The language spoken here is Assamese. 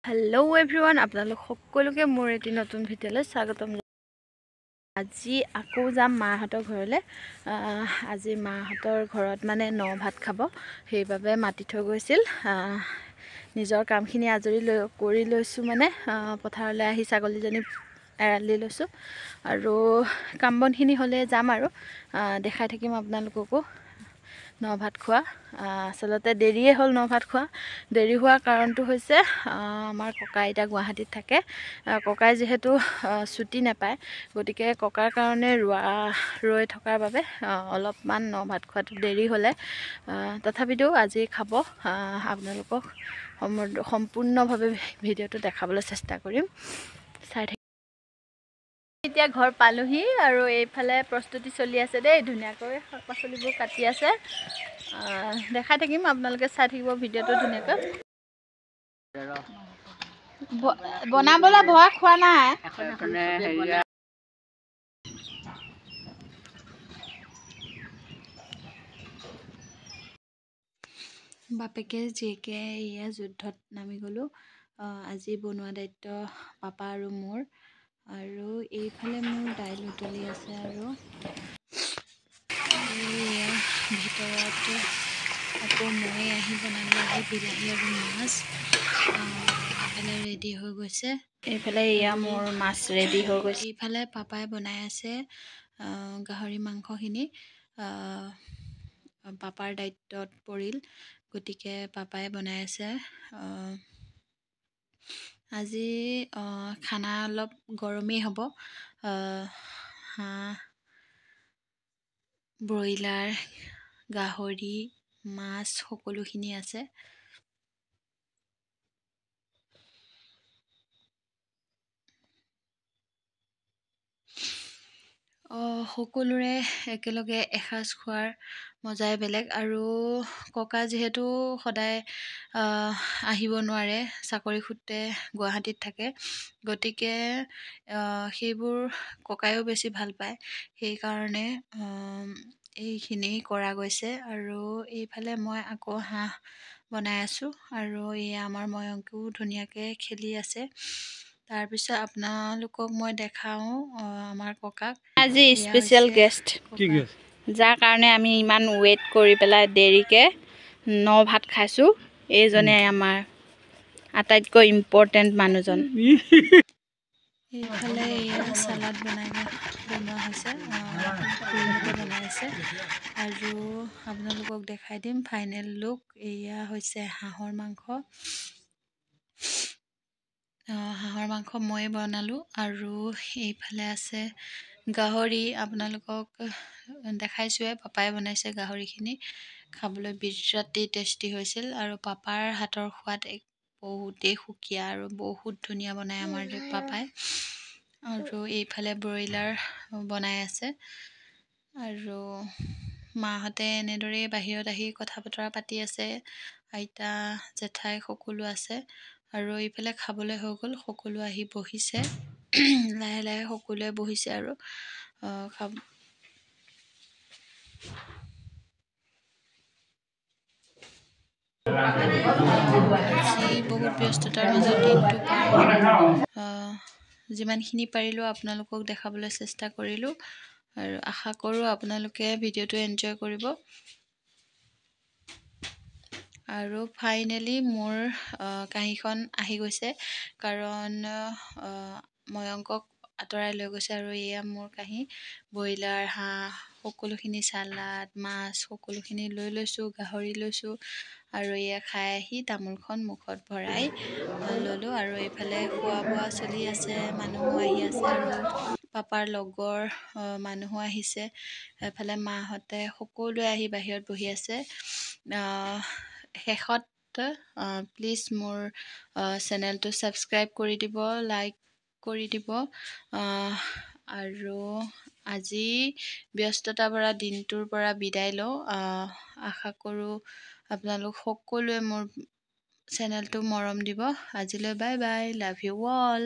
হেল্ল' এভৰিৱান, আপোনালোক সকলোকে মোৰ এটি নতুন ভিডিঅ'লৈ স্বাগতম। আজি আকৌ যাম মাহঁতৰ ঘৰলৈ। আজি মাহঁতৰ ঘৰত মানে ভাত খাব, সেইবাবে মাতি থৈ গৈছিল। নিজৰ কামখিনি আজৰি কৰি লৈছোঁ, মানে পথাৰলৈ আহি ছাগলীজনী এৰাল দি লৈছোঁ আৰু কাম বনখিনি হ'লে যাম আৰু দেখাই থাকিম আপোনালোককো ভাত খোৱা। আচলতে দেৰিয়ে হ'ল ভাত খোৱা। দেৰি হোৱাৰ কাৰণটো হৈছে আমাৰ ককা আইতা গুৱাহাটীত থাকে। ককাই যিহেতু ছুটি নাপায়, গতিকে ককাৰ কাৰণে ৰৈ থকাৰ বাবে অলপমান ভাত খোৱাটো দেৰি হ'লে তথাপিতো আজি খাব। আপোনালোকক সম্পূৰ্ণভাৱে ভিডিঅ'টো দেখাবলৈ চেষ্টা কৰিম, চাই থাকি। এতিয়া ঘৰ পালোহি আৰু এইফালে প্ৰস্তুতি চলি আছে দেই, ধুনীয়াকৈ শাক পাচলিবোৰ কাটি আছে। দেখাই থাকিম, আপোনালোকে চাই থাকিব ভিডিঅ'টো ধুনীয়াকৈ। বনাবলৈ ভয় খোৱা নাই। বাপেকে জীয়েকে এয়া যুদ্ধত নামি গ'লোঁ। আজি বনোৱা দায়িত্ব পাপা আৰু মোৰ। আৰু এইফালে মোৰ দাইল উতলি আছে আৰু এয়া ভিতৰত আকৌ মই আহি বনালোঁ বিলাহী আৰু মাছ। এইফালে ৰেডি হৈ গৈছে। এইফালে এয়া মোৰ মাছ ৰেডি হৈ গৈছে। এইফালে পাপাই বনাই আছে গাহৰি মাংসখিনি। পাপাৰ দায়িত্বত পৰিল, গতিকে পাপাই বনাই আছে। আজি খানা অলপ গৰমেই হ'ব। হাঁহ, ব্ৰইলাৰ, গাহৰি, মাছ সকলোখিনি আছে। সকলোৰে একেলগে এসাঁজ খোৱাৰ মজাই বেলেগ। আৰু ককা যিহেতু সদায় আহিব নোৱাৰে, চাকৰি সূত্ৰে গুৱাহাটীত থাকে, গতিকে সেইবোৰ ককায়ো বেছি ভাল পায়। সেইকাৰণে এইখিনি কৰা গৈছে। আৰু এইফালে মই আকৌ হাঁহ বনাই আছোঁ আৰু এয়া আমাৰ ময়ংকেও ধুনীয়াকৈ খেলি আছে। তাৰপিছত আপোনালোকক মই দেখাওঁ আমাৰ ককাক। আজি স্পেচিয়েল গেষ্ট, যাৰ কাৰণে আমি ইমান ৱেইট কৰি পেলাই দেৰিকৈ ভাত খাইছোঁ। এইজনে আমাৰ আটাইতকৈ ইম্পৰ্টেণ্ট মানুহজন। এইফালে এয়া চালাড বনোৱা হৈছে, খুৰীহঁতে বনাই আছে। আৰু আপোনালোকক দেখাই দিম ফাইনেল লুক। এয়া হৈছে হাঁহৰ মাংস। হাঁহৰ মাংস ময়ে বনালোঁ। আৰু এইফালে আছে গাহৰি। আপোনালোকক দেখাইছোঁৱে, পাপাই বনাইছে গাহৰিখিনি। খাবলৈ বিৰাটেই টেষ্টি হৈছিল। আৰু পাপাৰ হাতৰ সোৱাদ বহুতেই সুকীয়া আৰু বহুত ধুনীয়া বনায় আমাৰ পাপাই। আৰু এইফালে ব্ৰইলাৰ বনাই আছে। আৰু মাহঁতে এনেদৰেই বাহিৰত আহি কথা বতৰা পাতি আছে। আইতা, জেঠাই সকলো আছে। আৰু এইফালে খাবলৈ হৈ গ'ল, সকলো আহি বহিছে। লাহে লাহে সকলোৱে বহিছে আৰু আজি বহুত ব্যস্ততাৰ মাজত দিনটো পাৰ হ'ল। যিমানখিনি পাৰিলোঁ আপোনালোকক দেখাবলৈ চেষ্টা কৰিলোঁ, আৰু আশা কৰোঁ আপোনালোকে ভিডিঅ'টো এনজয় কৰিব। আৰু ফাইনেলি মোৰ কাঁহীখন আহি গৈছে, কাৰণ ময়ংকক আঁতৰাই লৈ গৈছে। আৰু এয়া মোৰ কাঁহী, ব্ৰইলাৰ, হাঁহ সকলোখিনি, চালাড, মাছ সকলোখিনি লৈ লৈছোঁ, গাহৰি লৈছোঁ। আৰু এয়া খাই আহি তামোলখন মুখত ভৰাই ল'লোঁ। আৰু এইফালে খোৱা বোৱা চলি আছে, মানুহো আহি আছে আৰু পাপাৰ লগৰ মানুহো আহিছে। এইফালে মাহঁতে সকলোৱে আহি বাহিৰত বহি আছে। শেষত প্লিজ মোৰ চেনেলটো ছাবস্ক্ৰাইব কৰি দিব, লাইক কৰি দিব। আৰু আজি ব্যস্ততা ভৰা দিনটোৰ পৰা বিদায় লওঁ। আশা কৰোঁ আপোনালোক সকলোৱে মোৰ চেনেলটো মৰম দিব। আজিলৈ bye bye, love you all.